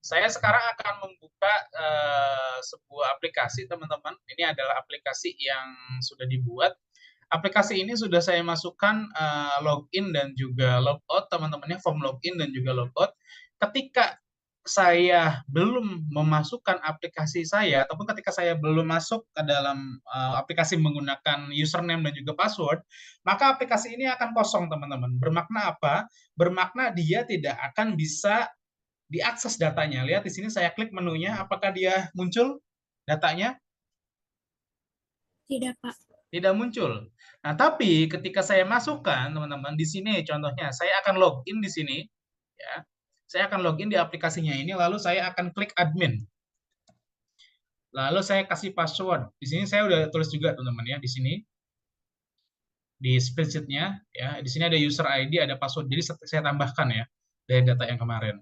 Saya sekarang akan membuka sebuah aplikasi, teman-teman. Ini adalah aplikasi yang sudah dibuat. Aplikasi ini sudah saya masukkan login dan juga logout, teman-temannya, form login dan juga logout. Ketika saya belum memasukkan aplikasi saya, ataupun ketika saya belum masuk ke dalam aplikasi menggunakan username dan juga password, maka aplikasi ini akan kosong, teman-teman. Bermakna apa? Bermakna dia tidak akan bisa diakses datanya. Lihat di sini saya klik menunya, apakah dia muncul datanya? Tidak, Pak. Tidak muncul. Nah, tapi ketika saya masukkan, teman-teman, di sini contohnya, saya akan login di sini, ya. Saya akan login di aplikasinya ini, lalu saya akan klik admin. Lalu saya kasih password. Di sini saya udah tulis juga, teman-teman, ya, di sini di spreadsheet-nya, ya. Di sini ada user ID, ada password. Jadi saya tambahkan ya dari data yang kemarin.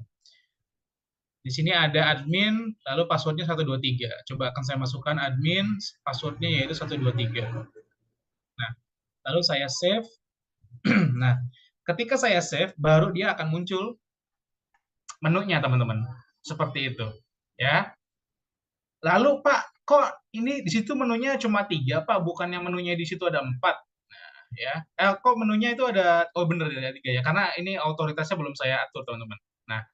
Di sini ada admin, lalu passwordnya 123. Coba akan saya masukkan admin, passwordnya yaitu 123. Nah, lalu saya save. Nah, ketika saya save, baru dia akan muncul menunya, teman-teman. Seperti itu. Ya. Lalu, Pak, kok ini di situ menunya cuma 3, Pak? Bukannya menunya di situ ada 4? Nah, ya. Kok menunya itu ada, oh bener ada 3 ya, karena ini otoritasnya belum saya atur, teman-teman. Nah,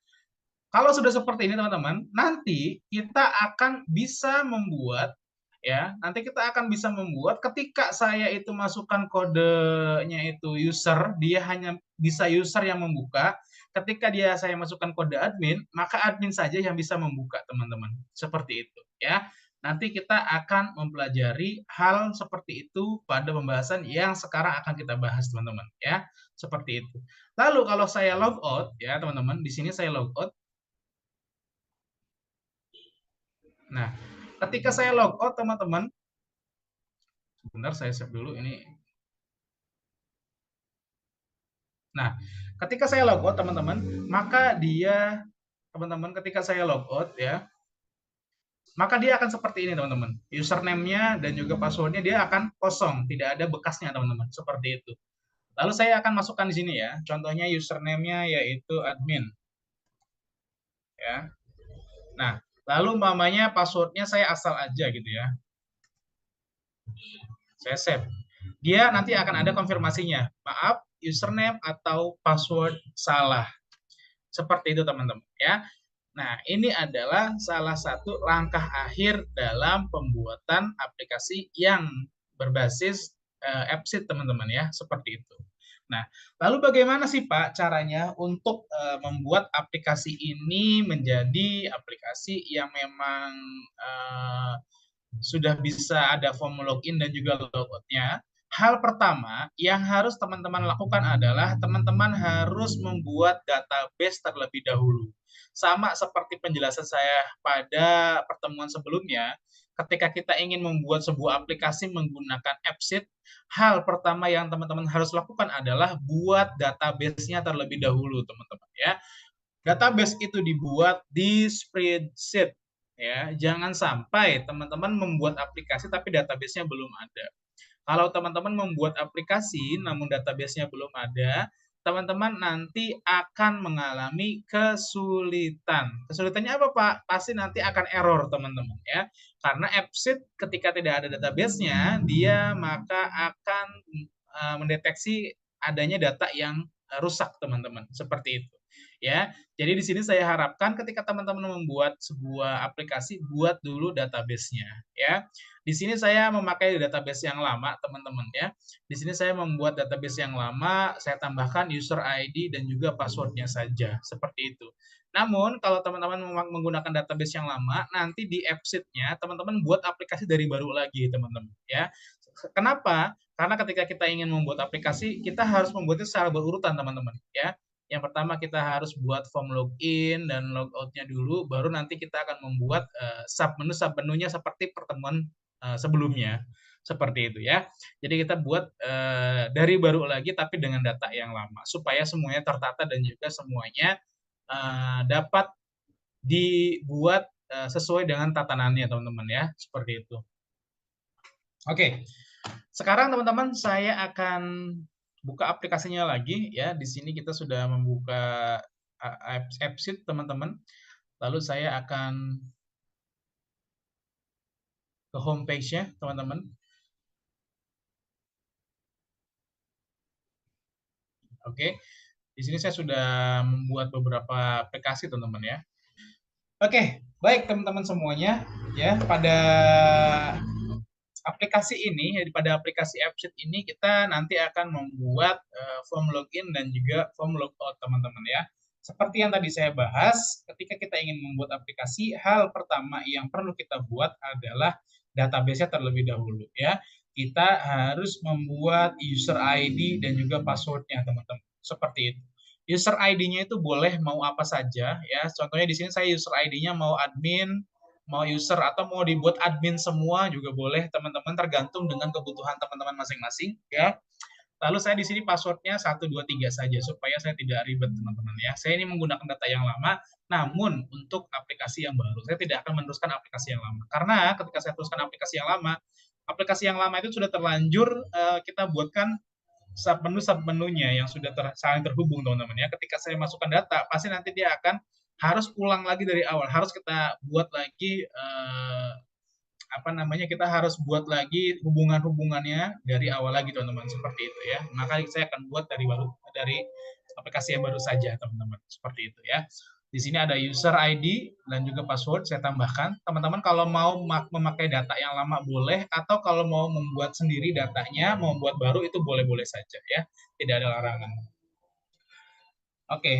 kalau sudah seperti ini, teman-teman, nanti kita akan bisa membuat, ya, nanti kita akan bisa membuat ketika saya itu masukkan kodenya itu user, dia hanya bisa user yang membuka. Ketika saya masukkan kode admin, maka admin saja yang bisa membuka, teman-teman. Seperti itu, ya. Nanti kita akan mempelajari hal seperti itu pada pembahasan yang sekarang akan kita bahas, teman-teman, ya. Seperti itu. Lalu kalau saya logout, ya, teman-teman, di sini saya logout. Nah, ketika saya logout, teman-teman, sebentar saya save dulu ini. Nah, ketika saya logout, teman-teman, maka dia, teman-teman, ketika saya logout, ya, maka dia akan seperti ini, teman-teman. Username-nya dan juga password-nya dia akan kosong, tidak ada bekasnya, teman-teman. Seperti itu. Lalu saya akan masukkan di sini ya. Contohnya username-nya yaitu admin. Ya. Nah, lalu umpamanya password-nya saya asal aja gitu ya. Saya save. Dia nanti akan ada konfirmasinya. Maaf, username atau password salah. Seperti itu, teman-teman, ya. Nah, ini adalah salah satu langkah akhir dalam pembuatan aplikasi yang berbasis AppSheet, teman-teman, ya, seperti itu. Nah, lalu bagaimana sih, Pak, caranya untuk membuat aplikasi ini menjadi aplikasi yang memang sudah bisa ada form login dan juga logoutnya? Hal pertama yang harus teman-teman lakukan adalah teman-teman harus membuat database terlebih dahulu. Sama seperti penjelasan saya pada pertemuan sebelumnya, ketika kita ingin membuat sebuah aplikasi menggunakan AppSheet, hal pertama yang teman-teman harus lakukan adalah buat database-nya terlebih dahulu, teman-teman, ya. Database itu dibuat di spreadsheet, ya. Jangan sampai teman-teman membuat aplikasi tapi database-nya belum ada. Kalau teman-teman membuat aplikasi namun database-nya belum ada, teman-teman nanti akan mengalami kesulitan. Kesulitannya apa, Pak? Pasti nanti akan error, teman-teman, ya. Karena AppSheet ketika tidak ada database-nya, dia maka akan mendeteksi adanya data yang rusak, teman-teman. Seperti itu. Ya. Jadi di sini saya harapkan ketika teman-teman membuat sebuah aplikasi, buat dulu database-nya, ya. Di sini saya memakai database yang lama, teman-teman, ya. Di sini saya membuat database yang lama, saya tambahkan user ID dan juga password-nya saja, seperti itu. Namun, kalau teman-teman menggunakan database yang lama, nanti di AppSheet-nya teman-teman buat aplikasi dari baru lagi, teman-teman, ya. Kenapa? Karena ketika kita ingin membuat aplikasi, kita harus membuatnya secara berurutan, teman-teman, ya. Yang pertama kita harus buat form login dan logout-nya dulu, baru nanti kita akan membuat sub-menunya seperti pertemuan sebelumnya. Seperti itu, ya. Jadi kita buat dari baru lagi tapi dengan data yang lama supaya semuanya tertata dan juga semuanya dapat dibuat sesuai dengan tatanannya, teman-teman, ya. Seperti itu. Oke. Sekarang teman-teman saya akan buka aplikasinya lagi, ya. Di sini kita sudah membuka AppSheet, teman-teman. Lalu saya akan ke home page-nya, teman-teman. Oke, di sini saya sudah membuat beberapa aplikasi, teman-teman ya. Oke, baik teman-teman semuanya, ya pada aplikasi ini, pada aplikasi AppSheet ini kita nanti akan membuat form login dan juga form logout, teman-teman ya. Seperti yang tadi saya bahas, ketika kita ingin membuat aplikasi, hal pertama yang perlu kita buat adalah database-nya terlebih dahulu ya. Kita harus membuat user ID dan juga password-nya, teman-teman. Seperti itu. User ID-nya itu boleh mau apa saja ya. Contohnya di sini saya user ID-nya mau admin, mau user atau mau dibuat admin semua juga boleh, teman-teman, tergantung dengan kebutuhan teman-teman masing-masing ya. Lalu saya di sini passwordnya 123 saja supaya saya tidak ribet, teman-teman ya. Saya ini menggunakan data yang lama, namun untuk aplikasi yang baru saya tidak akan meneruskan aplikasi yang lama. Karena ketika saya teruskan aplikasi yang lama itu sudah terlanjur kita buatkan submenu-submenunya yang sudah saling terhubung, teman-teman ya. Ketika saya masukkan data, pasti nanti dia akan harus ulang lagi dari awal, harus kita buat lagi apa namanya, kita harus buat lagi hubungan-hubungannya dari awal lagi, teman-teman, seperti itu ya. Maka saya akan buat dari aplikasi yang baru saja, teman-teman, seperti itu ya. Di sini ada user ID dan juga password saya tambahkan. Teman-teman kalau mau memakai data yang lama boleh, atau kalau mau membuat sendiri datanya, mau membuat baru itu boleh-boleh saja ya. Tidak ada larangan. Oke,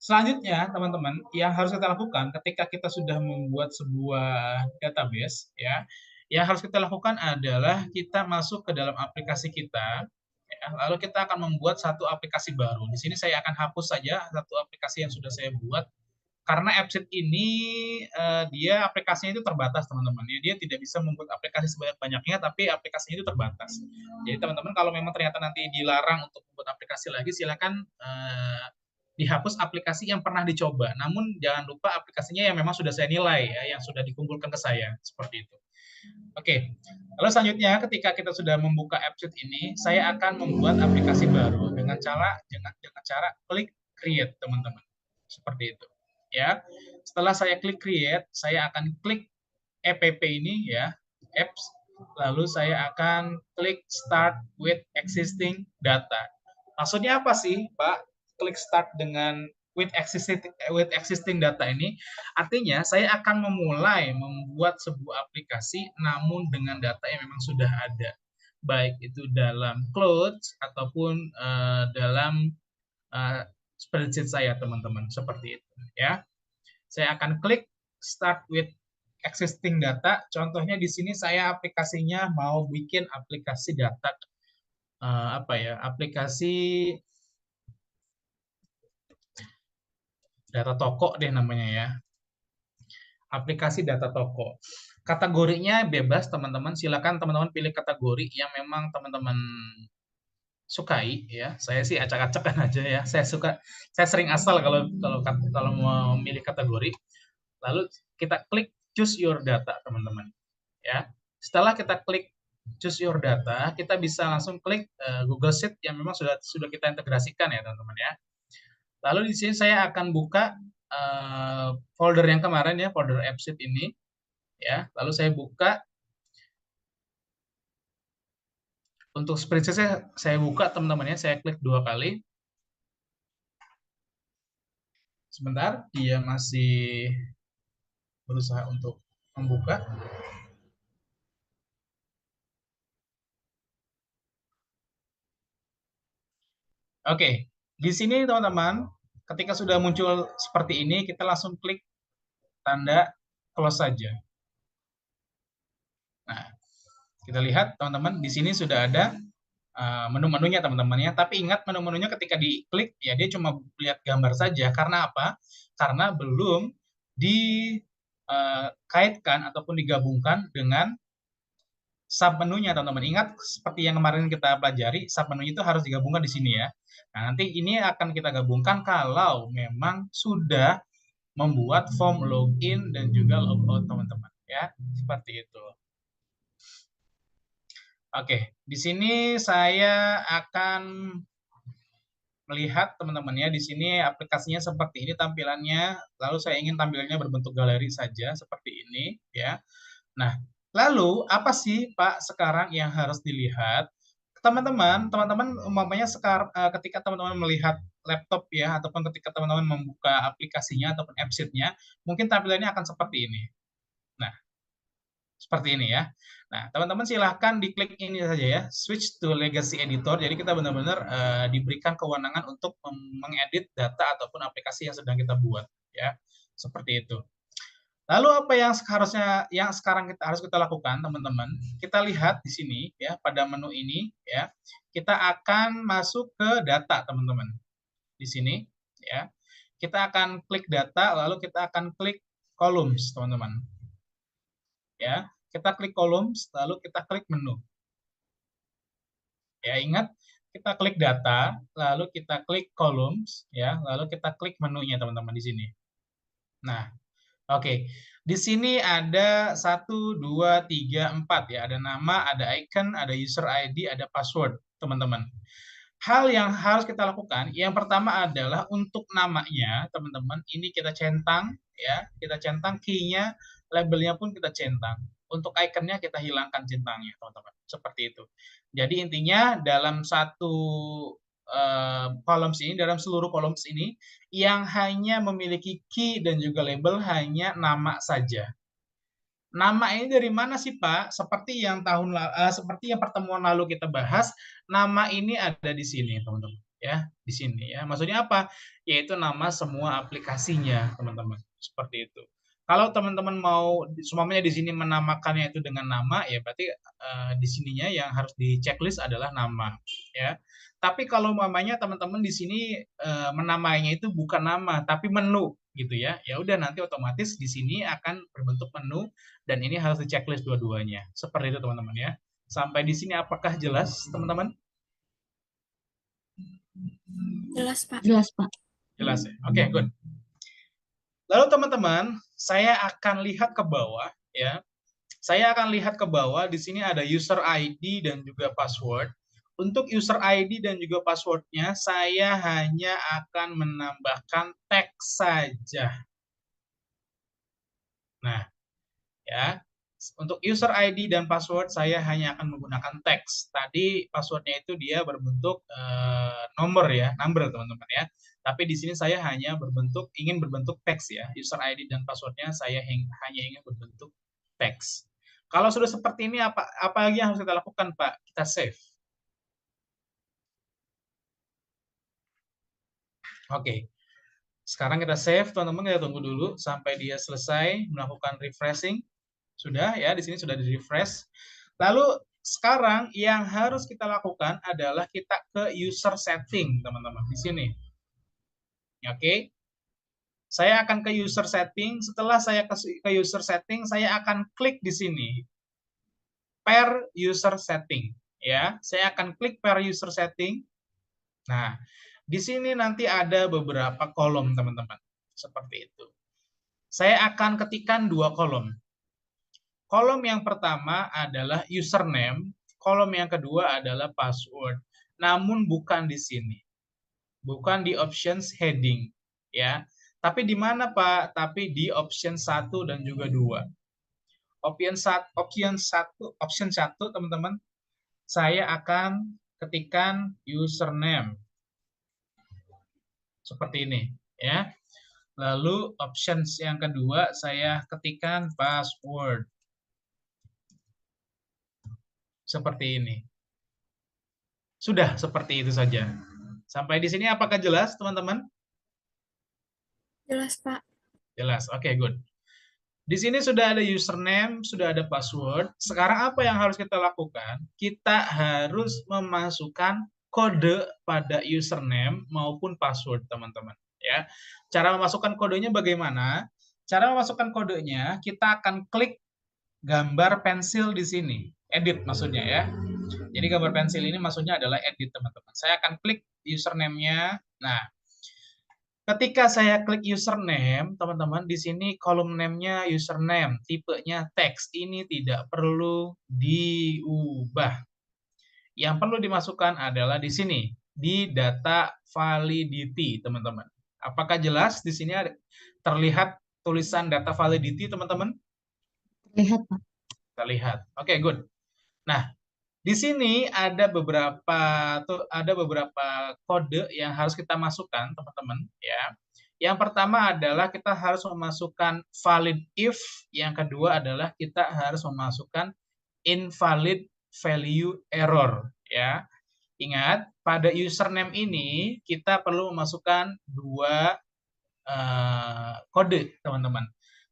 selanjutnya teman-teman yang harus kita lakukan ketika kita sudah membuat sebuah database ya, yang harus kita lakukan adalah kita masuk ke dalam aplikasi kita, ya, lalu kita akan membuat satu aplikasi baru. Di sini saya akan hapus saja satu aplikasi yang sudah saya buat karena AppSheet ini dia aplikasinya itu terbatas, teman-teman. Ya, dia tidak bisa membuat aplikasi sebanyak-banyaknya, tapi aplikasinya itu terbatas. Jadi teman-teman kalau memang ternyata nanti dilarang untuk membuat aplikasi lagi, silakan dihapus aplikasi yang pernah dicoba. Namun jangan lupa aplikasinya yang memang sudah saya nilai ya, yang sudah dikumpulkan ke saya seperti itu. Oke, lalu selanjutnya ketika kita sudah membuka AppSheet ini, saya akan membuat aplikasi baru dengan cara klik create, teman-teman. Seperti itu. Ya. Setelah saya klik create, saya akan klik app ini ya, apps, lalu saya akan klik start with existing data. Maksudnya apa sih, Pak? Klik start dengan with existing data ini artinya saya akan memulai membuat sebuah aplikasi namun dengan data yang memang sudah ada, baik itu dalam clouds ataupun dalam spreadsheet saya, teman-teman, seperti itu ya. Saya akan klik start with existing data. Contohnya di sini saya aplikasinya mau bikin aplikasi data apa ya? Aplikasi data toko deh namanya ya. Aplikasi data toko. Kategorinya bebas, teman-teman. Silakan teman-teman pilih kategori yang memang teman-teman sukai ya. Saya sih acak-acakan aja ya. Saya sering asal kalau mau milih kategori. Lalu kita klik choose your data, teman-teman. Ya. Setelah kita klik choose your data, kita bisa langsung klik Google Sheet yang memang sudah kita integrasikan ya, teman-teman ya. Lalu di sini saya akan buka folder yang kemarin ya, folder AppSheet ini ya. Lalu saya buka untuk spreadsheet saya buka, teman-teman ya. Saya klik 2 kali. Sebentar, dia masih berusaha untuk membuka. Oke, di sini teman-teman, ketika sudah muncul seperti ini, kita langsung klik tanda close saja. Nah, kita lihat teman-teman, di sini sudah ada menu-menunya, teman-teman ya. Tapi ingat, menu-menunya ketika diklik ya dia cuma lihat gambar saja. Karena apa? Karena belum dikaitkan ataupun digabungkan dengan submenunya, teman-teman. Ingat seperti yang kemarin kita pelajari, submenunya itu harus digabungkan di sini ya. Nah, nanti ini akan kita gabungkan kalau memang sudah membuat form login dan juga logout, teman-teman ya. Seperti itu. Oke, di sini saya akan melihat teman-teman ya, di sini aplikasinya seperti ini tampilannya, lalu saya ingin tampilannya berbentuk galeri saja seperti ini ya. Nah, lalu apa sih Pak sekarang yang harus dilihat? Teman-teman umpamanya sekarang ketika teman-teman melihat laptop ya, ataupun ketika teman-teman membuka aplikasinya ataupun app sheet-nya, mungkin tampilannya akan seperti ini. Nah, seperti ini ya. Nah, teman-teman silahkan diklik ini saja ya, switch to legacy editor. Jadi kita benar-benar diberikan kewenangan untuk mengedit data ataupun aplikasi yang sedang kita buat ya. Seperti itu. Lalu apa yang sekarang kita harus kita lakukan, teman-teman? Kita lihat di sini ya, pada menu ini ya. Kita akan masuk ke data, teman-teman. Di sini ya. Kita akan klik data, lalu kita akan klik columns, teman-teman. Ya, kita klik columns, lalu kita klik menu. Ya, ingat kita klik data, lalu kita klik columns ya, lalu kita klik menunya, teman-teman, di sini. Nah, oke, di sini ada 1, 2, 3, 4 ya. Ada nama, ada icon, ada user ID, ada password, teman-teman. Hal yang harus kita lakukan, yang pertama adalah untuk namanya, teman-teman, ini kita centang ya, kita centang key-nya, labelnya pun kita centang. Untuk ikonnya kita hilangkan centangnya, teman-teman. Seperti itu. Jadi intinya dalam satu columns ini, dalam seluruh columns ini, yang hanya memiliki key dan juga label hanya nama saja. Nama ini dari mana sih Pak? Seperti yang seperti yang pertemuan lalu kita bahas, nama ini ada di sini teman-teman ya, di sini ya. Maksudnya apa? Yaitu nama semua aplikasinya teman-teman. Seperti itu. Kalau teman-teman mau semuanya di sini menamakannya itu dengan nama, ya berarti di sininya yang harus di checklist adalah nama ya. Tapi kalau mamanya teman-teman di sini menamainya itu bukan nama, tapi menu gitu ya. Ya udah nanti otomatis di sini akan berbentuk menu dan ini harus di checklist dua-duanya. Seperti itu teman-teman ya. Sampai di sini apakah jelas teman-teman? Jelas Pak. Jelas Pak. Jelas ya. Oke, good. Lalu teman-teman, saya akan lihat ke bawah ya. Saya akan lihat ke bawah, di sini ada user ID dan juga password. Untuk user ID dan juga passwordnya, saya hanya akan menambahkan teks saja. Nah, ya, untuk user ID dan password saya hanya akan menggunakan teks. Tadi passwordnya itu dia berbentuk nomor ya, number teman-teman ya. Tapi di sini saya hanya ingin berbentuk teks ya. User ID dan passwordnya saya hanya ingin berbentuk teks. Kalau sudah seperti ini apa lagi yang harus kita lakukan Pak? Kita save. Oke. Sekarang kita save, teman-teman, kita tunggu dulu sampai dia selesai melakukan refreshing. Sudah ya, di sini sudah di-refresh. Lalu sekarang yang harus kita lakukan adalah kita ke user setting, teman-teman, di sini. Oke. Saya akan ke user setting. Setelah saya ke user setting, saya akan klik di sini. Per user setting, ya. Saya akan klik per user setting. Nah, di sini nanti ada beberapa kolom, teman-teman. Seperti itu. Saya akan ketikkan 2 kolom. Kolom yang pertama adalah username, kolom yang kedua adalah password. Namun bukan di sini. Bukan di options heading, ya. Tapi di mana, Pak? Tapi di option 1 dan juga 2. Option 1, teman-teman. Saya akan ketikkan username. Seperti ini, ya. Lalu options yang kedua saya ketikkan password. Seperti ini. Sudah seperti itu saja. Sampai di sini apakah jelas, teman-teman? Jelas Pak. Jelas. Oke, good. Di sini sudah ada username, sudah ada password. Sekarang apa yang harus kita lakukan? Kita harus memasukkan kode pada username maupun password, teman-teman. Ya, cara memasukkan kodenya bagaimana? Cara memasukkan kodenya, kita akan klik gambar pensil di sini. Edit maksudnya ya. Jadi gambar pensil ini maksudnya adalah edit, teman-teman. Saya akan klik username-nya. Nah, ketika saya klik username, teman-teman, di sini kolom name-nya username, tipenya teks. Ini tidak perlu diubah. Yang perlu dimasukkan adalah di sini, di data validity, teman-teman. Apakah jelas di sini terlihat tulisan data validity, teman-teman? Lihat, Pak. Terlihat. Oke, good. Nah, di sini ada beberapa kode yang harus kita masukkan, teman-teman, ya. Yang pertama adalah kita harus memasukkan valid if, yang kedua adalah kita harus memasukkan invalid value error, ya. Ingat, pada username ini kita perlu memasukkan dua kode, teman-teman,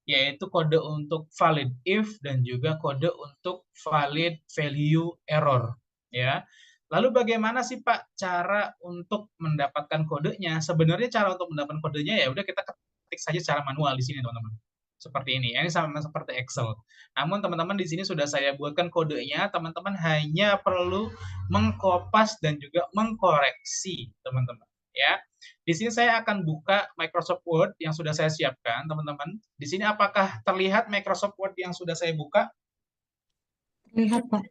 yaitu kode untuk valid if dan juga kode untuk valid value error, ya. Lalu bagaimana sih Pak cara untuk mendapatkan kodenya? Sebenarnya cara untuk mendapatkan kodenya ya udah kita ketik saja secara manual di sini, teman-teman. Seperti ini. Ini sama seperti Excel. Namun teman-teman di sini sudah saya buatkan kodenya, teman-teman hanya perlu mengkopas dan juga mengkoreksi, teman-teman, ya. Di sini saya akan buka Microsoft Word yang sudah saya siapkan, teman-teman. Di sini apakah terlihat Microsoft Word yang sudah saya buka? Lihat, Pak.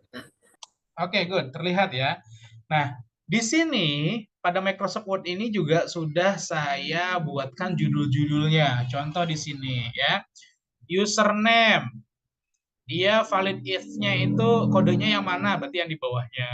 Oke, good. Terlihat ya. Nah, di sini pada Microsoft Word ini juga sudah saya buatkan judul-judulnya. Contoh di sini ya. Username. Dia valid if-nya itu kodenya yang mana? Berarti yang di bawahnya.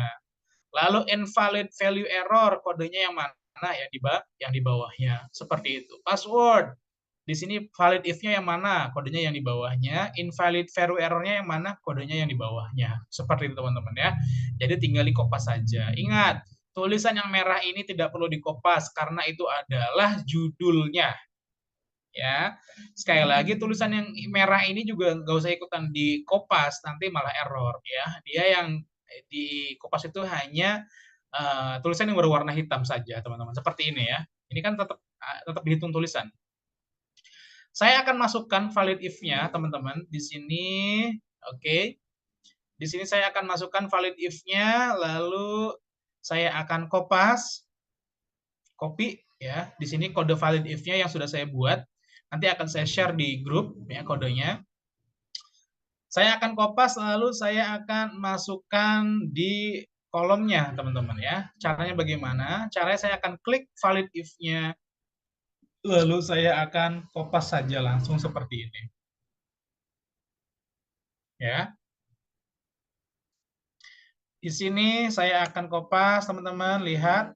Lalu invalid value error, kodenya yang mana? Yang di bawahnya. Seperti itu. Password. Di sini valid if-nya yang mana? Kodenya yang di bawahnya. Invalid value error-nya yang mana? Kodenya yang di bawahnya. Seperti itu, teman-teman, ya. Jadi tinggal dikopas saja. Ingat, tulisan yang merah ini tidak perlu dikopas karena itu adalah judulnya. Ya, sekali lagi tulisan yang merah ini juga nggak usah ikutan dikopas, nanti malah error, ya. Dia yang dikopas itu hanya tulisan yang berwarna hitam saja, teman-teman. Seperti ini ya. Ini kan tetap dihitung tulisan. Saya akan masukkan valid if-nya, teman-teman. Di sini, oke. Di sini saya akan masukkan valid if-nya, lalu saya akan kopas, copy, ya. Di sini kode valid if-nya yang sudah saya buat. Nanti akan saya share di grup, ya, kodenya. Saya akan kopas, lalu saya akan masukkan di kolomnya, teman-teman, ya. Caranya bagaimana? Caranya saya akan klik valid if-nya, lalu saya akan kopas saja langsung seperti ini. Ya. Di sini saya akan kopas, teman-teman, lihat.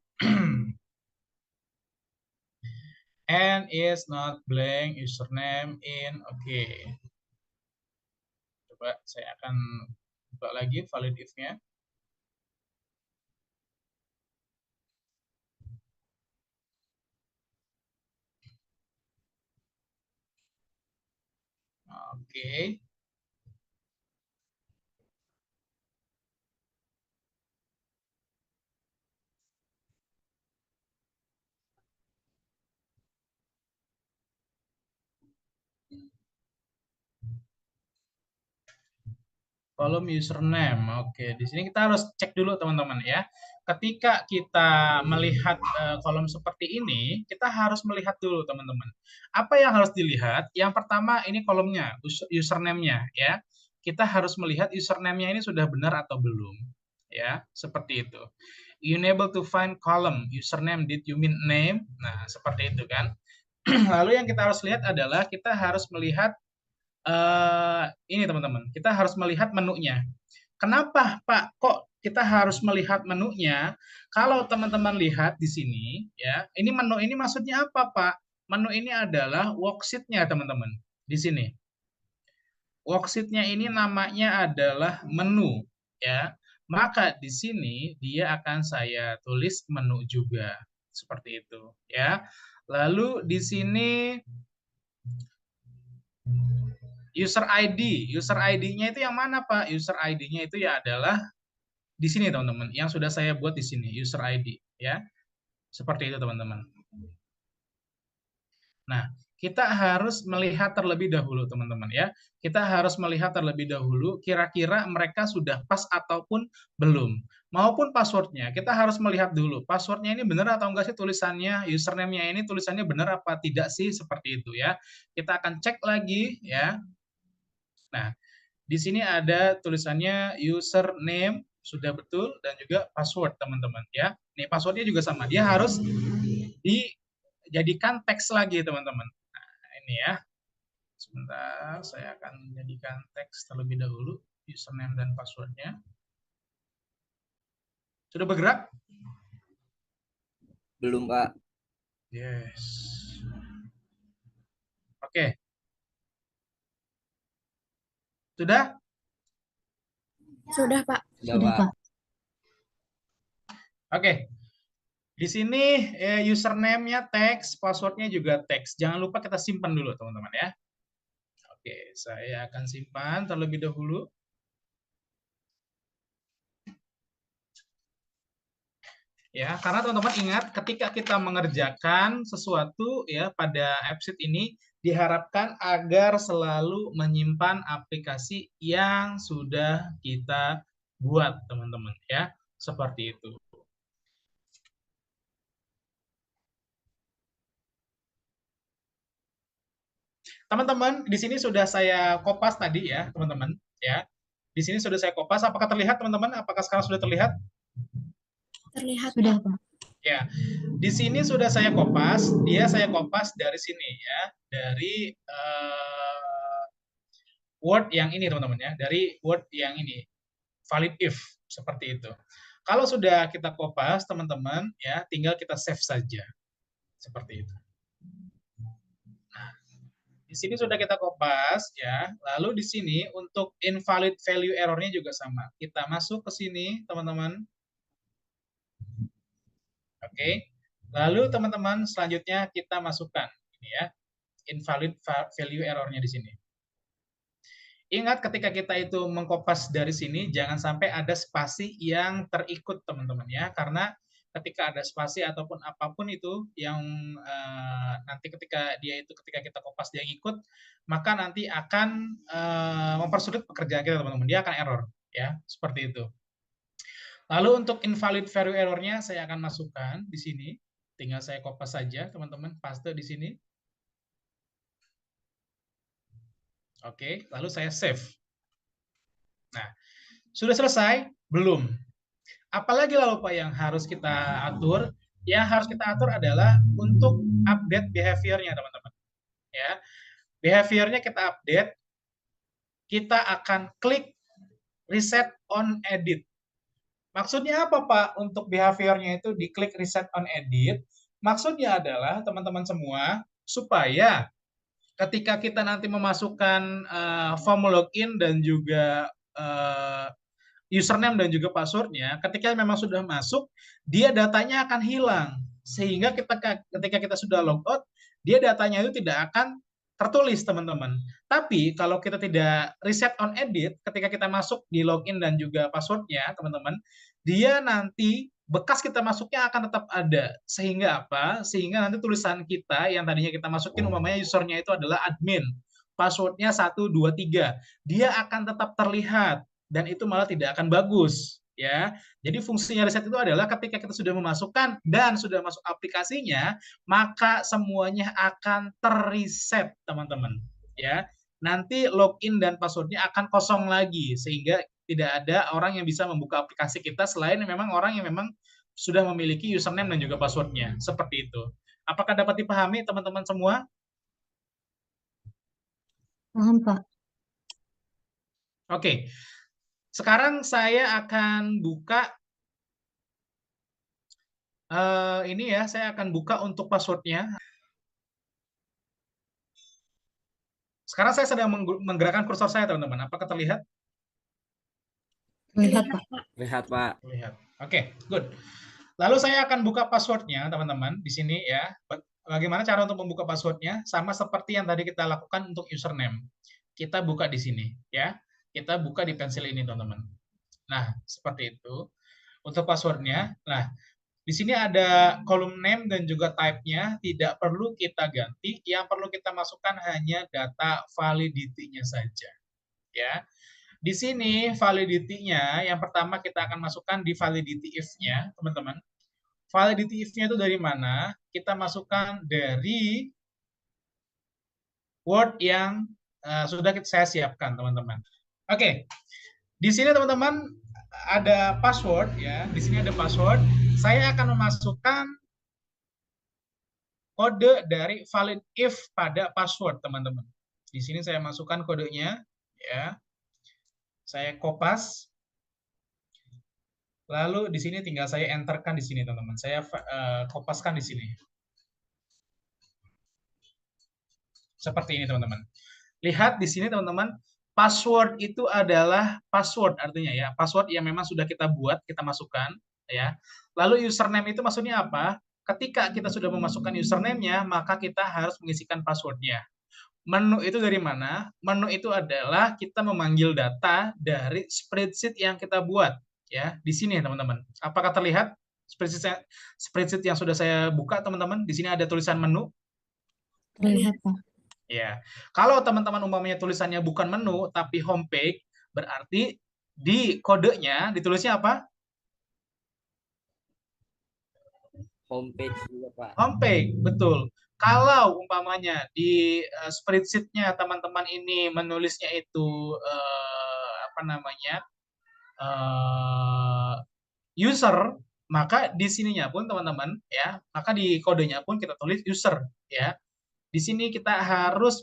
And is not blank username in, oke. Coba saya akan buka lagi valid if-nya. Oke. Kolom username. Oke, di sini kita harus cek dulu, teman-teman, ya. Ketika kita melihat kolom seperti ini, kita harus melihat dulu, teman-teman. Apa yang harus dilihat? Yang pertama ini kolomnya, username-nya, ya. Kita harus melihat username-nya ini sudah benar atau belum, ya. Seperti itu. Unable to find column username, did you mean name? Nah, seperti itu kan. Lalu yang kita harus lihat adalah kita harus melihat ini, teman-teman, kita harus melihat menunya. Kenapa, Pak? Kok kita harus melihat menunya? Kalau teman-teman lihat di sini, ya, ini menu ini maksudnya apa, Pak? Menu ini adalah worksheet-nya, teman-teman. Di sini. Worksheet-nya ini namanya adalah menu, ya. Maka di sini dia akan saya tulis menu juga. Seperti itu, ya. Lalu di sini user ID. User ID-nya itu yang mana, Pak? User ID-nya itu ya adalah di sini, teman-teman. Yang sudah saya buat di sini, user ID, ya. Seperti itu, teman-teman. Nah, kita harus melihat terlebih dahulu, teman-teman, ya. Kita harus melihat terlebih dahulu kira-kira mereka sudah pas ataupun belum. Maupun passwordnya, kita harus melihat dulu. Passwordnya ini benar atau enggak sih tulisannya, username-nya ini tulisannya benar apa tidak sih, seperti itu, ya. Kita akan cek lagi, ya. Nah, di sini ada tulisannya username sudah betul dan juga password, teman-teman, ya. Nih passwordnya juga sama. Dia harus dijadikan teks lagi teman-teman. Nah, ini ya. Sebentar, saya akan jadikan teks terlebih dahulu username dan passwordnya. Sudah bergerak? Belum, Pak. Yes. Oke. Sudah? Sudah, Pak. Sudah, Sudah, Pak. Pak. Oke. Di sini username-nya teks, password-nya juga teks. Jangan lupa kita simpan dulu, teman-teman ya. Oke, saya akan simpan terlebih dahulu. Ya, karena teman-teman ingat ketika kita mengerjakan sesuatu ya pada AppSheet ini diharapkan agar selalu menyimpan aplikasi yang sudah kita buat, teman-teman ya. Seperti itu. Teman-teman, di sini sudah saya kopas tadi ya, teman-teman ya. Di sini sudah saya kopas. Apakah terlihat, teman-teman? Apakah sekarang sudah terlihat? Terlihat, Sudah, Pak. Pak. Ya, di sini sudah saya kopas. Saya kopas dari sini ya, dari word yang ini teman-teman ya, dari word yang ini valid if seperti itu. Kalau sudah kita kopas teman-teman ya, tinggal kita save saja seperti itu. Nah, di sini sudah kita kopas ya. Lalu di sini untuk invalid value error-nya juga sama. Kita masuk ke sini teman-teman. Oke. Lalu teman-teman selanjutnya kita masukkan ini ya, invalid value error-nya di sini. Ingat ketika kita itu mengkopas dari sini jangan sampai ada spasi yang terikut teman-teman ya, karena ketika ada spasi ataupun apapun itu yang nanti ketika kita kopas dia ngikut, maka nanti akan mempersulit pekerjaan kita teman-teman, dia akan error ya, seperti itu. Lalu untuk invalid value error-nya saya akan masukkan di sini. Tinggal saya kopas saja, teman-teman, paste di sini. Oke, lalu saya save. Nah, sudah selesai? Belum. Apalagi lalu Pak yang harus kita atur? Yang harus kita atur adalah untuk update behavior-nya, teman-teman. Ya, behavior-nya kita update. Kita akan klik reset on edit. Maksudnya apa Pak untuk behavior-nya itu diklik reset on edit? Maksudnya adalah teman-teman semua supaya ketika kita nanti memasukkan form login dan juga username dan juga passwordnya, ketika memang sudah masuk, dia datanya akan hilang. Sehingga ketika kita sudah logout, dia datanya itu tidak akan tertulis, teman-teman. Tapi kalau kita tidak reset on edit, ketika kita masuk di login dan juga passwordnya, teman-teman, dia nanti bekas kita masuknya akan tetap ada. Sehingga apa? Sehingga nanti tulisan kita yang tadinya kita masukin, umpamanya usernya itu adalah admin, passwordnya 123, dia akan tetap terlihat dan itu malah tidak akan bagus ya. Jadi fungsinya reset itu adalah ketika kita sudah memasukkan dan sudah masuk aplikasinya, maka semuanya akan terreset teman-teman ya. Nanti login dan passwordnya akan kosong lagi sehingga tidak ada orang yang bisa membuka aplikasi kita selain memang orang yang memang sudah memiliki username dan juga passwordnya, seperti itu. Apakah dapat dipahami teman-teman semua? Paham, Pak. Oke. Sekarang saya akan buka ini ya, saya akan buka untuk passwordnya. Sekarang saya sedang menggerakkan kursor saya, teman-teman. Apakah terlihat? Terlihat, Pak. Lihat, Pak. Terlihat. Oke, good. Lalu saya akan buka passwordnya, teman-teman, di sini ya. Bagaimana cara untuk membuka passwordnya? Sama seperti yang tadi kita lakukan untuk username. Kita buka di sini, ya. Kita buka di pensil ini, teman-teman. Nah, seperti itu. Untuk passwordnya, nah, di sini ada kolom name dan juga type-nya, tidak perlu kita ganti. Yang perlu kita masukkan hanya data validity-nya saja. Ya. Di sini validity-nya, yang pertama kita akan masukkan di validity if-nya, teman-teman. Validity if-nya itu dari mana? Kita masukkan dari word yang sudah saya siapkan, teman-teman. Oke. Di sini teman-teman ada password ya. Di sini ada password. saya akan memasukkan kode dari valid if pada password, teman-teman. Di sini saya masukkan kodenya, ya. Saya kopas. Lalu di sini tinggal saya enterkan di sini, teman-teman. Saya kopaskan di sini. Seperti ini, teman-teman. Lihat di sini, teman-teman. Password itu adalah password, artinya ya. Password yang memang sudah kita buat, kita masukkan, ya. Lalu username itu maksudnya apa? Ketika kita sudah memasukkan username-nya, maka kita harus mengisikan password-nya. Menu itu dari mana? Menu itu adalah kita memanggil data dari spreadsheet yang kita buat, ya. Di sini, teman-teman. Apakah terlihat spreadsheet yang sudah saya buka, teman-teman? Di sini ada tulisan menu. Terlihat, Pak. Ya, kalau teman-teman umpamanya tulisannya bukan menu tapi homepage, berarti di kodenya ditulisnya apa? Homepage juga, Pak. Homepage, betul. Kalau umpamanya di spreadsheet-nya teman-teman ini menulisnya itu apa namanya user, maka di sininya pun teman-teman ya, maka di kodenya pun kita tulis user ya. Di sini kita harus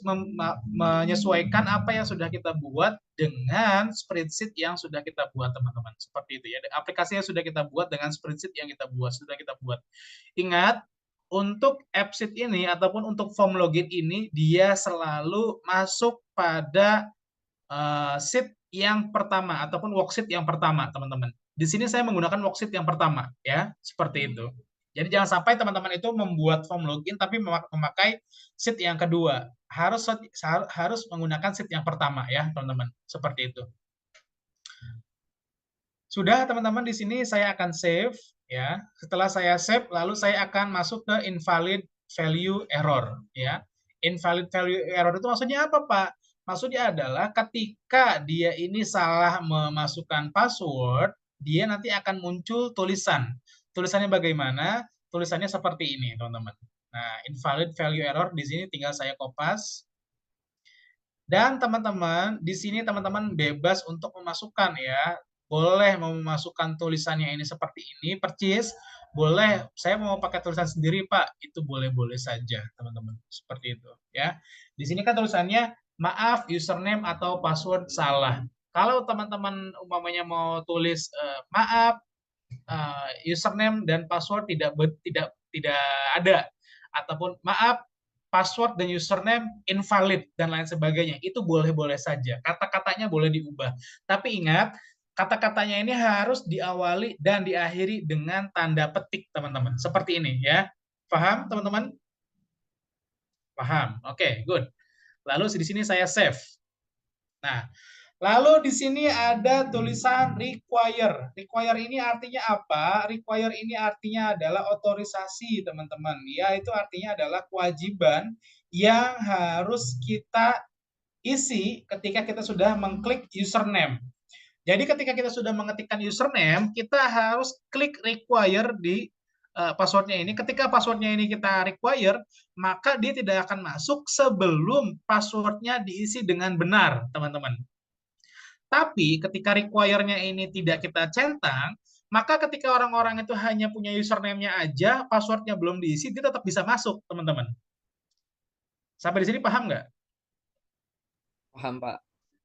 menyesuaikan apa yang sudah kita buat dengan spreadsheet yang sudah kita buat, teman-teman. Seperti itu ya. Aplikasi yang sudah kita buat dengan spreadsheet yang kita buat, sudah kita buat. Ingat, untuk AppSheet ini ataupun untuk form login ini, dia selalu masuk pada sheet yang pertama ataupun worksheet yang pertama, teman-teman. Di sini saya menggunakan worksheet yang pertama, ya, seperti itu. Jadi jangan sampai teman-teman itu membuat form login tapi memakai sheet yang kedua. Harus menggunakan sheet yang pertama ya, teman-teman. Seperti itu. Sudah, teman-teman, di sini saya akan save ya. Setelah saya save, lalu saya akan masuk ke invalid value error ya. Invalid value error itu maksudnya apa, Pak? Maksudnya adalah ketika dia ini salah memasukkan password, dia nanti akan muncul tulisan. Tulisannya bagaimana? Tulisannya seperti ini, teman-teman. Nah, invalid value error di sini tinggal saya kopas. Dan teman-teman, di sini teman-teman bebas untuk memasukkan ya. Boleh mau memasukkan tulisannya ini seperti ini, percis. Boleh, saya mau pakai tulisan sendiri, Pak. Itu boleh-boleh saja, teman-teman. Seperti itu ya. Di sini kan tulisannya maaf username atau password salah. Kalau teman-teman umpamanya mau tulis maaf username dan password tidak ada, ataupun maaf password dan username invalid dan lain sebagainya, itu boleh-boleh saja. Kata-katanya boleh diubah. Tapi ingat, kata-katanya ini harus diawali dan diakhiri dengan tanda petik, teman-teman. Seperti ini ya. Paham, teman-teman? Paham. Oke, good. Lalu di sini saya save. Nah, lalu di sini ada tulisan require. Require ini artinya apa? Require ini artinya adalah otorisasi, teman-teman. Ya, itu artinya adalah kewajiban yang harus kita isi ketika kita sudah mengklik username. Jadi ketika kita sudah mengetikkan username, kita harus klik require di passwordnya ini. Ketika passwordnya ini kita require, maka dia tidak akan masuk sebelum passwordnya diisi dengan benar, teman-teman. Tapi ketika require-nya ini tidak kita centang, maka ketika orang-orang itu hanya punya username-nya aja, password-nya belum diisi, dia tetap bisa masuk, teman-teman. Sampai di sini paham nggak? Paham, Pak.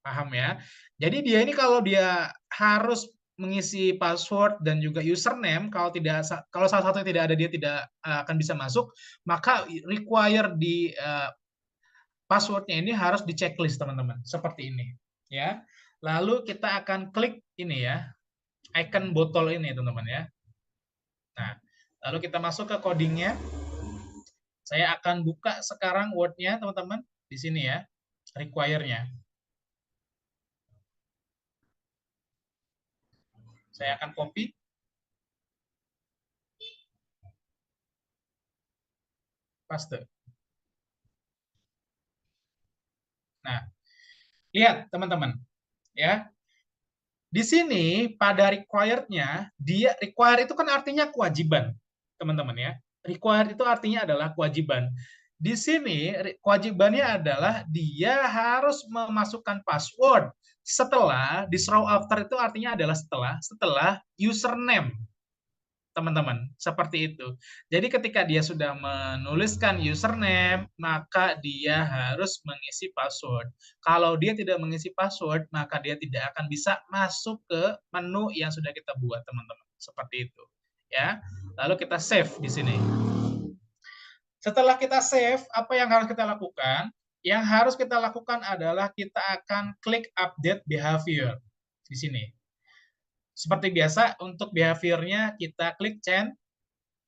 Paham ya. Jadi dia ini kalau dia harus mengisi password dan juga username, kalau salah satu tidak ada, dia tidak akan bisa masuk, maka require di password-nya ini harus di checklist, teman-teman. Seperti ini. Ya. Lalu kita akan klik ini ya, icon botol ini, teman-teman ya. Nah, lalu kita masuk ke codingnya. Saya akan buka sekarang Word-nya, teman-teman, di sini ya, require-nya. Saya akan copy. Paste. Nah, lihat, teman-teman. Ya. Di sini pada required-nya, dia require itu kan artinya kewajiban, teman-teman ya. Required itu artinya adalah kewajiban. Di sini kewajibannya adalah dia harus memasukkan password setelah di throw after itu artinya adalah setelah username. teman-teman. Seperti itu. Jadi ketika dia sudah menuliskan username, maka dia harus mengisi password. Kalau dia tidak mengisi password, maka dia tidak akan bisa masuk ke menu yang sudah kita buat, teman-teman. Seperti itu. Ya. Lalu kita save di sini. Setelah kita save, apa yang harus kita lakukan? Yang harus kita lakukan adalah kita akan klik update behavior di sini. Seperti biasa, untuk behaviornya kita klik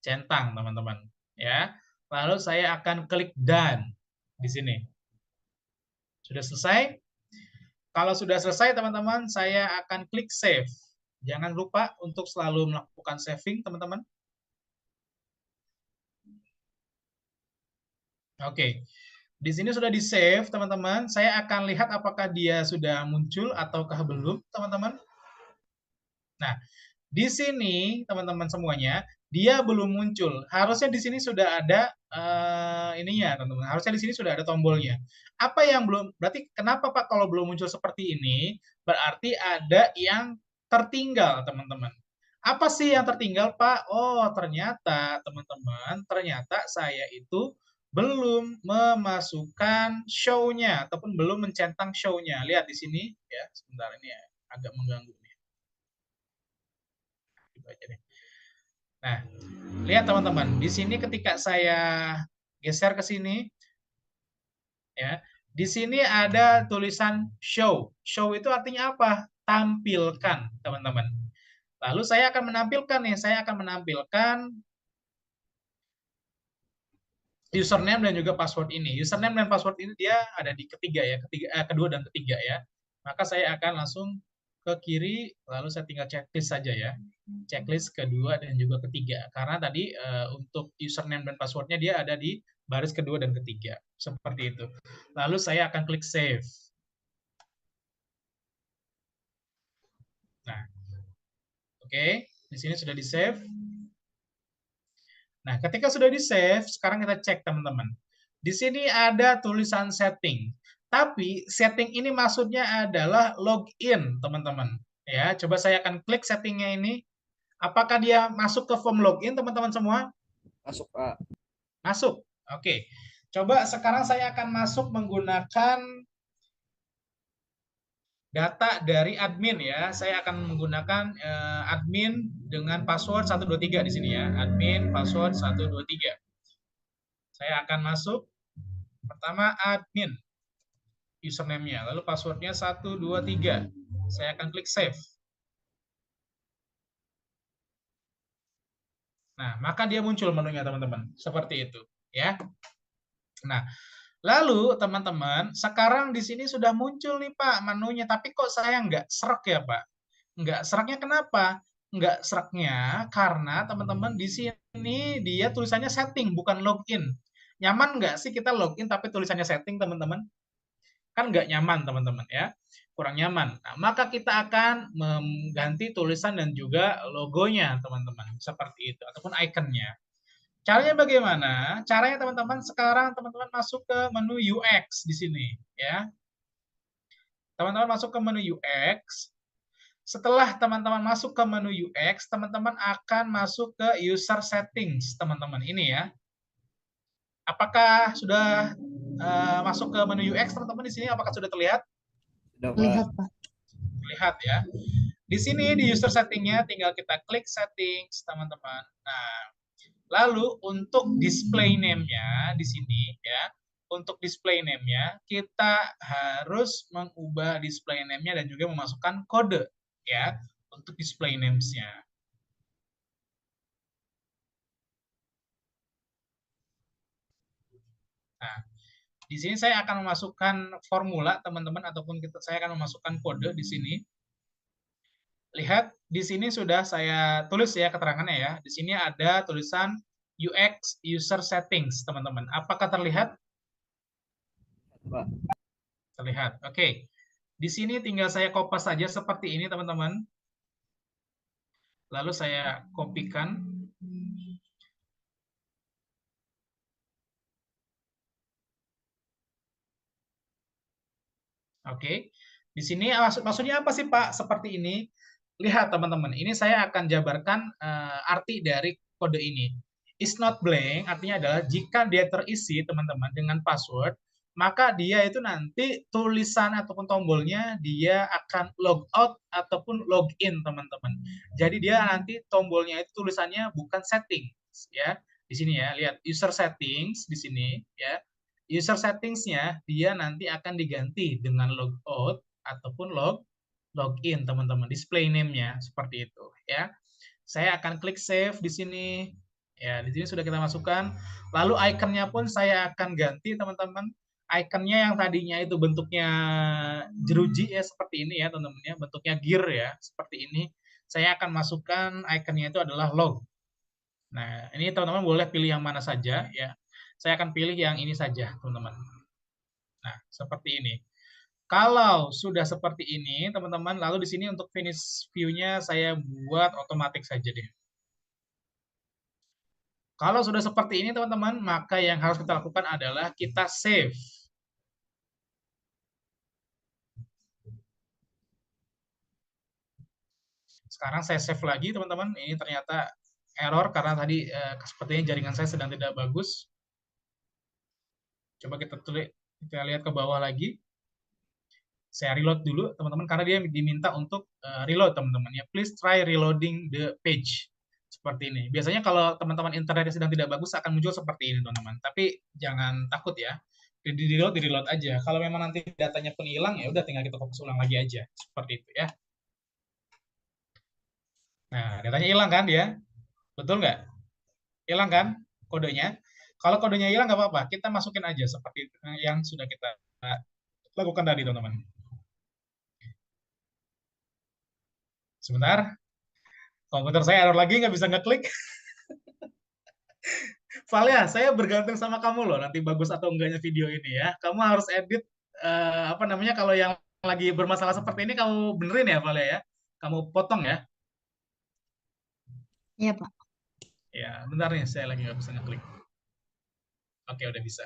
centang, teman-teman. Ya. Lalu saya akan klik done di sini. Sudah selesai? Kalau sudah selesai, teman-teman, saya akan klik save. Jangan lupa untuk selalu melakukan saving, teman-teman. Oke. Di sini sudah di-save, teman-teman. Saya akan lihat apakah dia sudah muncul ataukah belum, teman-teman. Nah, di sini, teman-teman semuanya, dia belum muncul. Harusnya di sini sudah ada ininya, teman-teman. Harusnya di sini sudah ada tombolnya. Apa yang belum? Berarti kenapa Pak kalau belum muncul seperti ini? Berarti ada yang tertinggal, teman-teman. Apa sih yang tertinggal, Pak? Oh, ternyata, teman-teman, ternyata saya itu belum memasukkan show-nya ataupun belum mencentang show-nya. Lihat di sini ya, sebentar ini ya, agak mengganggu nih. Nah, lihat teman-teman, di sini ketika saya geser ke sini ya, di sini ada tulisan show. Show itu artinya apa? Tampilkan, teman-teman. Lalu saya akan menampilkan nih, saya akan menampilkan username dan juga password ini. Username dan password ini dia ada di ketiga ya, kedua dan ketiga ya. Maka saya akan langsung ke kiri, lalu saya tinggal checklist saja ya. Checklist kedua dan juga ketiga. Karena tadi untuk username dan passwordnya dia ada di baris kedua dan ketiga. Seperti itu. Lalu saya akan klik save. Nah, oke. Di sini sudah di save. Nah, ketika sudah di-save, sekarang kita cek, teman-teman. Di sini ada tulisan setting. Tapi setting ini maksudnya adalah login, teman-teman. Ya, coba saya akan klik settingnya ini. Apakah dia masuk ke form login, teman-teman semua? Masuk, Pak. Masuk. Oke. Coba sekarang saya akan masuk menggunakan data dari admin ya. Saya akan menggunakan admin dengan password 123 di sini ya. Admin password 123. Saya akan masuk. Pertama admin. Username-nya. Lalu passwordnya 123. Saya akan klik save. Nah, maka dia muncul menunya, teman-teman. Seperti itu. Ya. Nah, lalu teman-teman, sekarang di sini sudah muncul nih Pak menunya, tapi kok saya nggak serak ya Pak? Nggak seraknya kenapa? Nggak seraknya karena teman-teman di sini dia tulisannya setting, bukan login. Nyaman nggak sih kita login tapi tulisannya setting, teman-teman? Kan nggak nyaman, teman-teman ya. Kurang nyaman. Nah, maka kita akan mengganti tulisan dan juga logonya, teman-teman. Seperti itu, ataupun ikonnya. Caranya bagaimana? Caranya teman-teman sekarang teman-teman masuk ke menu UX di sini ya. Teman-teman masuk ke menu UX. Setelah teman-teman masuk ke menu UX, teman-teman akan masuk ke user settings, teman-teman. Ini ya. Apakah sudah masuk ke menu UX, teman-teman di sini? Apakah sudah terlihat? Sudah, Pak. Lihat, Pak. Lihat ya. Di sini di user settingnya tinggal kita klik settings, teman-teman. Nah, lalu untuk display name-nya di sini ya, untuk display name-nya kita harus mengubah display name-nya dan juga memasukkan kode ya untuk display names-nya. Nah, di sini saya akan memasukkan formula teman-teman ataupun saya akan memasukkan kode di sini. Lihat di sini sudah saya tulis ya keterangannya ya. Di sini ada tulisan UX user settings, teman-teman. Apakah terlihat? Pak. Terlihat. Oke. Di sini tinggal saya kopas saja seperti ini, teman-teman. Lalu saya kopikan. Oke. Di sini maksudnya apa sih, Pak? Seperti ini. lihat teman-teman, ini saya akan jabarkan arti dari kode ini. Is not blank artinya adalah jika dia terisi teman-teman dengan password, maka dia itu nanti tulisan ataupun tombolnya dia akan log out ataupun log in teman-teman. Jadi dia nanti tombolnya itu tulisannya bukan settings ya. Di sini ya, lihat user settings di sini ya. User settingsnya dia nanti akan diganti dengan logout ataupun login teman-teman. Display name-nya seperti itu ya. Saya akan klik save di sini. Ya, di sini sudah kita masukkan. Lalu ikonnya pun saya akan ganti teman-teman. Ikonnya yang tadinya itu bentuknya jeruji ya seperti ini ya teman-teman ya, bentuknya gear ya seperti ini. Saya akan masukkan ikonnya itu adalah log. Nah, ini teman-teman boleh pilih yang mana saja ya. Saya akan pilih yang ini saja, teman-teman. Nah, seperti ini. Kalau sudah seperti ini, teman-teman, lalu di sini untuk finish view-nya saya buat otomatis saja deh. Kalau sudah seperti ini, teman-teman, maka yang harus kita lakukan adalah kita save. Sekarang saya save lagi, teman-teman. Ini ternyata error karena tadi sepertinya jaringan saya sedang tidak bagus. Coba kita lihat ke bawah lagi. Saya reload dulu, teman-teman, karena dia diminta untuk reload, teman-teman. Ya, please try reloading the page. Seperti ini. Biasanya kalau teman-teman internetnya sedang tidak bagus akan muncul seperti ini, teman-teman. Tapi jangan takut ya. Di-reload aja. Kalau memang nanti datanya pun hilang, ya udah tinggal kita fokus ulang lagi aja. Seperti itu ya. Nah, datanya hilang kan dia? Betul nggak? Hilang kan kodenya? Kalau kodenya hilang nggak apa-apa. Kita masukin aja seperti yang sudah kita lakukan tadi, teman-teman. Sebentar. Komputer saya error lagi, nggak bisa ngeklik. Valia, saya bergantung sama kamu loh, nanti bagus atau enggaknya video ini ya. Kamu harus edit, apa namanya, kalau yang lagi bermasalah seperti ini, kamu benerin ya, Valia ya. Kamu potong ya. Iya, Pak. Ya, bentar nih, saya lagi nggak bisa ngeklik. Oke, udah bisa.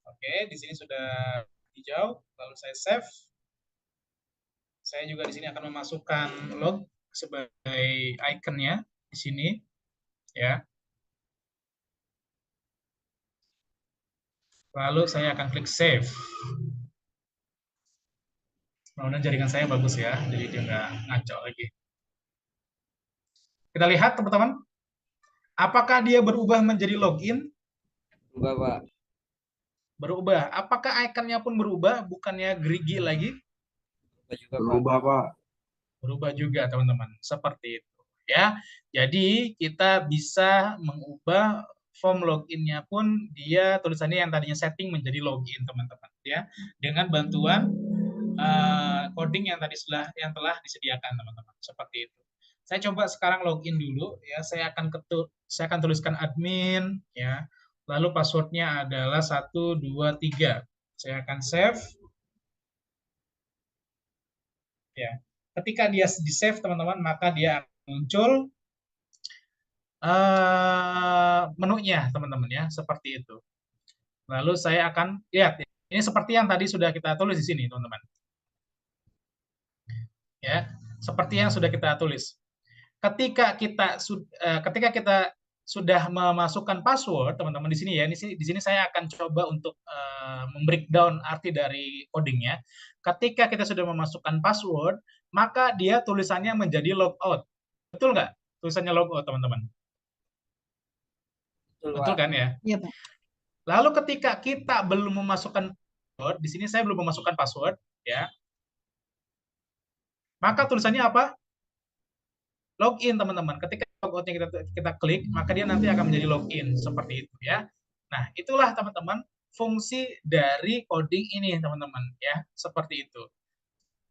Oke, di sini sudah hijau, lalu saya save. Saya juga di sini akan memasukkan log sebagai ikonnya di sini, ya. Lalu saya akan klik save. Mudah-mudahan jaringan saya bagus ya, jadi dia nggak ngaco lagi. Kita lihat teman-teman, apakah dia berubah menjadi login? Berubah, Pak. Berubah. Apakah ikonnya pun berubah, bukannya gerigi lagi? Berubah juga, Pak. Berubah, Pak. Berubah juga teman-teman, seperti itu ya. Jadi kita bisa mengubah form loginnya pun dia tulisannya yang tadinya setting menjadi login teman-teman ya, dengan bantuan coding yang telah disediakan teman-teman, seperti itu. Saya coba sekarang login dulu ya. Saya akan tuliskan admin ya. Lalu passwordnya adalah 123. Saya akan save. Ya. Ketika dia di-save teman-teman, maka dia akan muncul menunya teman-teman ya, seperti itu. Lalu saya akan lihat ini seperti yang tadi sudah kita tulis di sini teman-teman. Ya, seperti yang sudah kita tulis. Ketika kita sudah memasukkan password, teman-teman di sini ya, di sini saya akan coba untuk membreakdown arti dari codingnya. Ketika kita sudah memasukkan password, maka dia tulisannya menjadi logout. Betul nggak? Tulisannya logout, teman-teman. Betul kan ya? Iya, Pak. Lalu ketika kita belum memasukkan password, di sini saya belum memasukkan password, ya. Maka tulisannya apa? Login, teman-teman. Ketika logoutnya kita klik, maka dia nanti akan menjadi login seperti itu ya. Nah, itulah teman-teman fungsi dari coding ini, teman-teman ya, seperti itu.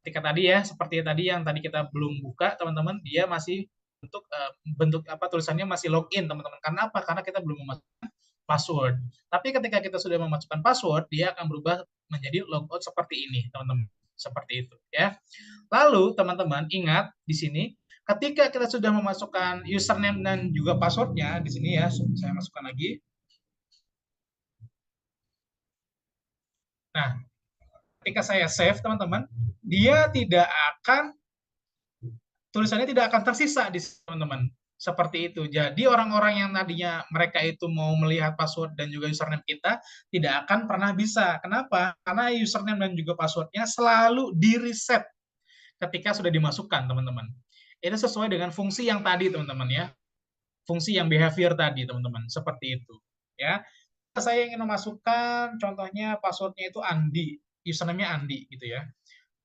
Ketika tadi ya, seperti tadi yang tadi kita belum buka, teman-teman, dia masih bentuk apa tulisannya masih login, teman-teman. Karena apa? Karena kita belum memasukkan password. Tapi ketika kita sudah memasukkan password, dia akan berubah menjadi logout seperti ini, teman-teman. Seperti itu ya. Lalu, teman-teman, ingat di sini ketika kita sudah memasukkan username dan juga passwordnya di sini ya, saya masukkan lagi. Nah, ketika saya save, teman-teman, dia tidak akan, tulisannya tidak akan tersisa di sini, teman-teman. Seperti itu. Jadi orang-orang yang tadinya mereka itu mau melihat password dan juga username kita tidak akan pernah bisa. Kenapa? Karena username dan juga passwordnya selalu di-reset ketika sudah dimasukkan, teman-teman. Ini sesuai dengan fungsi yang tadi, teman-teman ya. Fungsi yang behavior tadi, teman-teman. Seperti itu. Ya. Saya ingin memasukkan, contohnya passwordnya itu Andi. Username-nya Andi, gitu ya.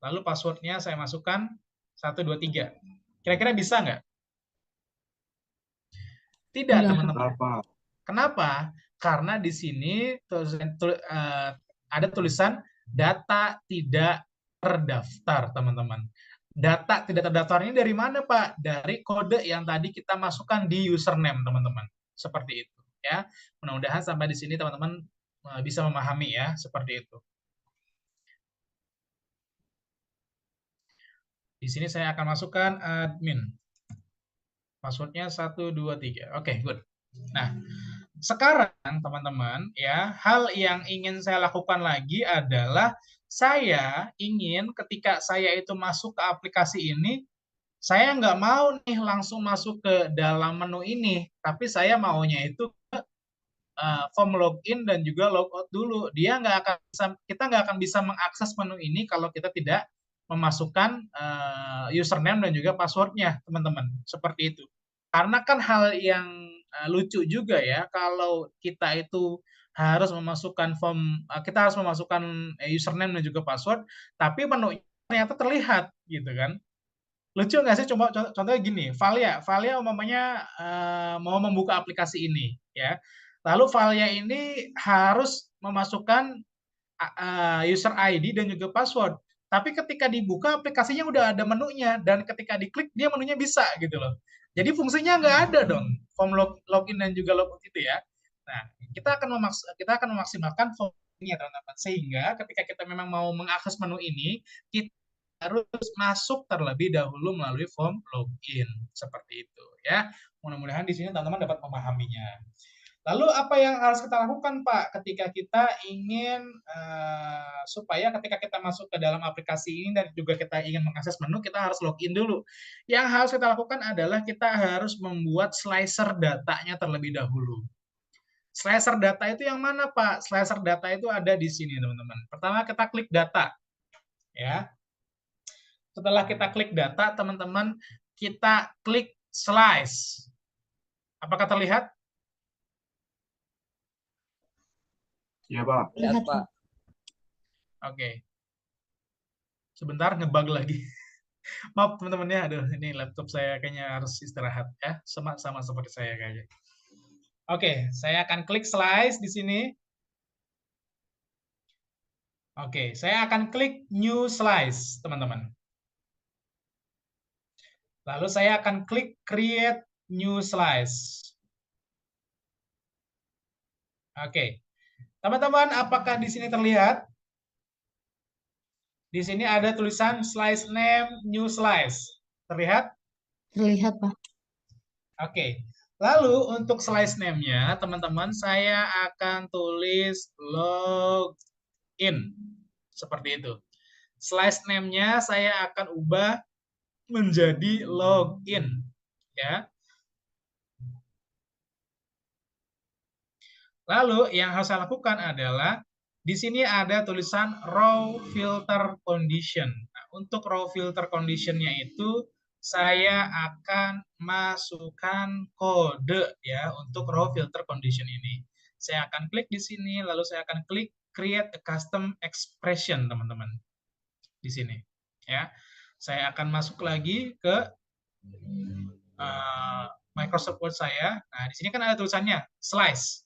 Lalu passwordnya saya masukkan 1, 2, 3. Kira-kira bisa nggak? Tidak, Enggak. teman-teman. Kenapa? Karena di sini ada tulisan data tidak terdaftar, teman-teman. Data tidak terdaftar ini dari mana, Pak? Dari kode yang tadi kita masukkan di username, teman-teman. Seperti itu, ya. Mudah-mudahan sampai di sini teman-teman bisa memahami ya, seperti itu. Di sini saya akan masukkan admin. Passwordnya 1, 2, 3. Oke, good. Nah, sekarang teman-teman ya, hal yang ingin saya lakukan lagi adalah saya ingin ketika saya itu masuk ke aplikasi ini, saya nggak mau nih langsung masuk ke dalam menu ini, tapi saya maunya itu form login dan juga logout dulu. Kita nggak akan bisa mengakses menu ini kalau kita tidak memasukkan username dan juga passwordnya, teman-teman. Seperti itu. Karena kan hal yang lucu juga ya, kalau kita itu harus memasukkan kita harus memasukkan username dan juga password, tapi menu ternyata terlihat, gitu kan. Lucu nggak sih? Coba contohnya gini, Valia umpamanya mau membuka aplikasi ini, ya. Lalu Valia ini harus memasukkan user ID dan juga password. Tapi ketika dibuka aplikasinya udah ada menunya dan ketika diklik dia menunya bisa gitu loh. Jadi fungsinya nggak ada dong form login dan juga logout itu ya. Nah, kita akan memaksimalkan fungsinya teman-teman sehingga ketika kita memang mau mengakses menu ini kita harus masuk terlebih dahulu melalui form login seperti itu ya. Mudah-mudahan di sini teman-teman dapat memahaminya. Lalu apa yang harus kita lakukan, Pak, ketika kita ingin supaya ketika kita masuk ke dalam aplikasi ini dan juga kita ingin mengakses menu, kita harus login dulu. Yang harus kita lakukan adalah kita harus membuat slicer datanya terlebih dahulu. Slicer data itu yang mana, Pak? Slicer data itu ada di sini, teman-teman. Pertama kita klik data, ya. Setelah kita klik data, teman-teman, kita klik slice. Apakah terlihat? Iya, Pak. Lihat, Pak. Oke. Sebentar, ngebug lagi. Maaf teman-teman ya, aduh ini laptop saya kayaknya harus istirahat ya, sama seperti saya kayaknya. Oke, saya akan klik slice di sini. Oke, saya akan klik new slice, teman-teman. Lalu saya akan klik create new slice. Oke. Teman-teman, apakah di sini terlihat? Di sini ada tulisan slice name new slice. Terlihat? Terlihat, Pak. Oke. Lalu untuk slice name-nya, teman-teman, saya akan tulis login. Seperti itu. Slice name-nya saya akan ubah menjadi login. Ya. Lalu yang harus saya lakukan adalah di sini ada tulisan raw filter condition. Nah, untuk raw filter condition-nya itu saya akan masukkan kode ya untuk raw filter condition ini. Saya akan klik di sini, lalu saya akan klik create a custom expression, teman-teman. Di sini, ya. Saya akan masuk lagi ke Microsoft Word saya. Nah, di sini kan ada tulisannya slice.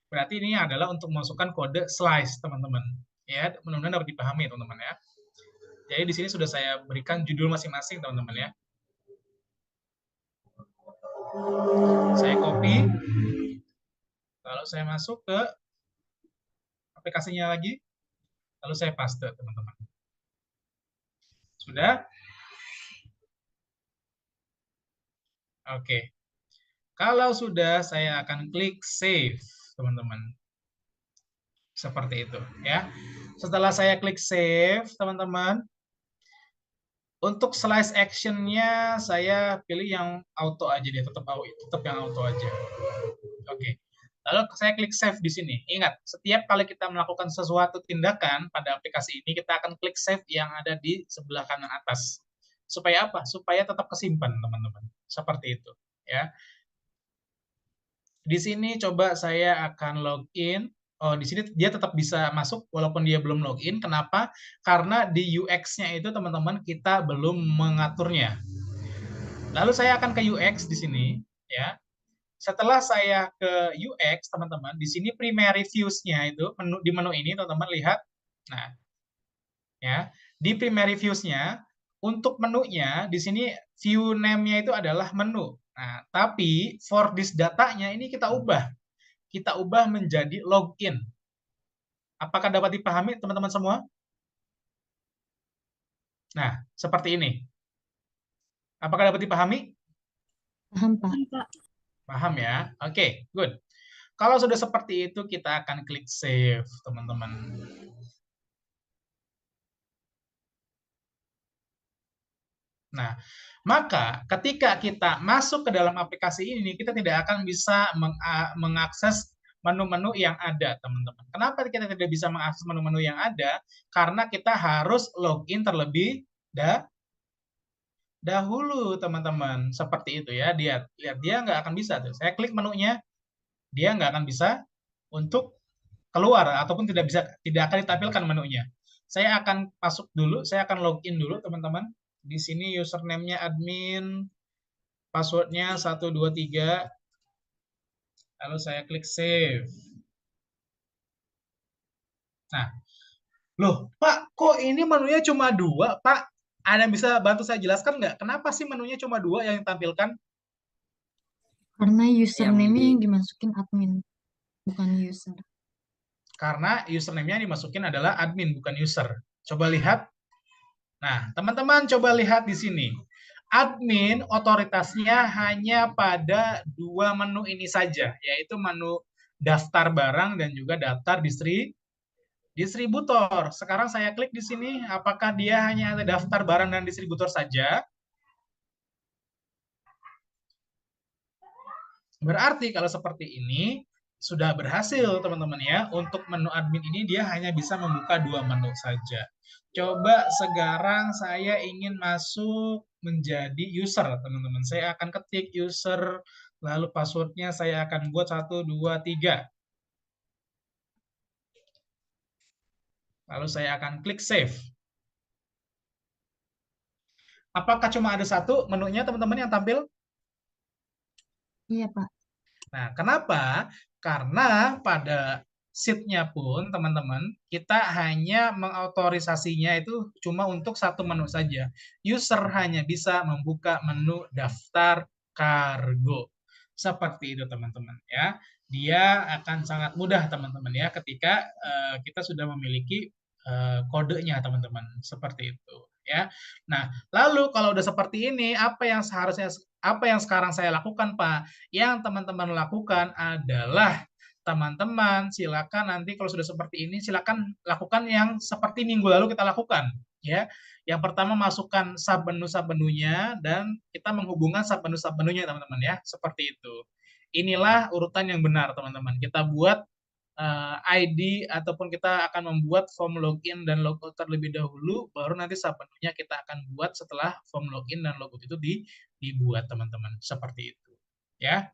Berarti ini adalah untuk memasukkan kode slice, teman-teman. Ya, mudah-mudahan dapat dipahami, teman-teman ya. Jadi di sini sudah saya berikan judul masing-masing, teman-teman ya. Saya copy, lalu saya masuk ke aplikasinya lagi, lalu saya paste, teman-teman. Sudah? Oke. Kalau sudah, saya akan klik save, teman-teman. Seperti itu ya. Setelah saya klik save, teman-teman, untuk slice action-nya saya pilih yang auto aja deh, tetap yang auto aja. Oke. Lalu saya klik save di sini. Ingat, setiap kali kita melakukan sesuatu tindakan pada aplikasi ini, kita akan klik save yang ada di sebelah kanan atas. Supaya apa? Supaya tetap kesimpan, teman-teman. Seperti itu, ya. Di sini coba saya akan login. Oh, di sini dia tetap bisa masuk walaupun dia belum login. Kenapa? Karena di UX-nya itu, teman-teman, kita belum mengaturnya. Lalu saya akan ke UX di sini, ya. Setelah saya ke UX, teman-teman, di sini primary views-nya itu di menu ini, teman-teman lihat. Nah, ya, di primary views-nya untuk menunya di sini view name-nya itu adalah menu. Nah, tapi for this datanya ini kita ubah. Kita ubah menjadi login. Apakah dapat dipahami teman-teman semua? Nah, seperti ini. Apakah dapat dipahami? Paham, Pak. Pak. Paham ya? Oke, good. Kalau sudah seperti itu, kita akan klik save, teman-teman. Nah, maka ketika kita masuk ke dalam aplikasi ini, kita tidak akan bisa mengakses menu-menu yang ada, teman-teman. Kenapa kita tidak bisa mengakses menu-menu yang ada? Karena kita harus login terlebih dahulu, teman-teman. Seperti itu ya. Lihat dia nggak akan bisa tuh. Saya klik menunya, dia nggak akan bisa untuk keluar ataupun tidak akan ditampilkan menunya. Saya akan masuk dulu, saya akan login dulu, teman-teman. Di sini username-nya admin, password-nya 123. Lalu saya klik save. Nah, loh, Pak, kok ini menunya cuma 2, Pak? Ada yang bisa bantu saya jelaskan nggak? Kenapa sih menunya cuma 2 yang ditampilkan? Karena username-nya yang dimasukin admin, bukan user. Karena username-nya yang dimasukin adalah admin, bukan user. Coba lihat. Nah, teman-teman coba lihat di sini. Admin otoritasnya hanya pada 2 menu ini saja, yaitu menu daftar barang dan juga daftar distributor. Sekarang saya klik di sini, apakah dia hanya ada daftar barang dan distributor saja? Berarti kalau seperti ini, sudah berhasil teman-teman ya. Untuk menu admin ini dia hanya bisa membuka 2 menu saja. Coba sekarang saya ingin masuk menjadi user, teman-teman. Saya akan ketik user, lalu passwordnya saya akan buat 1, 2, 3. Lalu saya akan klik save. Apakah cuma ada 1 menunya, teman-teman, yang tampil? Iya, Pak. Nah, kenapa? Karena pada sheet-nya pun, teman-teman, kita hanya mengautorisasinya itu cuma untuk 1 menu saja. User hanya bisa membuka menu daftar kargo. Seperti itu, teman-teman ya. Dia akan sangat mudah, teman-teman ya, ketika kita sudah memiliki kodenya, teman-teman. Seperti itu ya. Nah, lalu kalau udah seperti ini, apa yang sekarang saya lakukan, Pak? Yang teman-teman lakukan adalah teman-teman silakan nanti kalau sudah seperti ini silakan lakukan yang seperti minggu lalu kita lakukan ya. Yang pertama masukkan submenu-submenunya dan kita menghubungkan submenu-submenunya, teman-teman ya. Seperti itu. Inilah urutan yang benar, teman-teman. Kita buat ID ataupun kita akan membuat form login dan logout terlebih dahulu, baru nanti submenunya kita akan buat setelah form login dan logout itu dibuat, teman-teman. Seperti itu. Ya.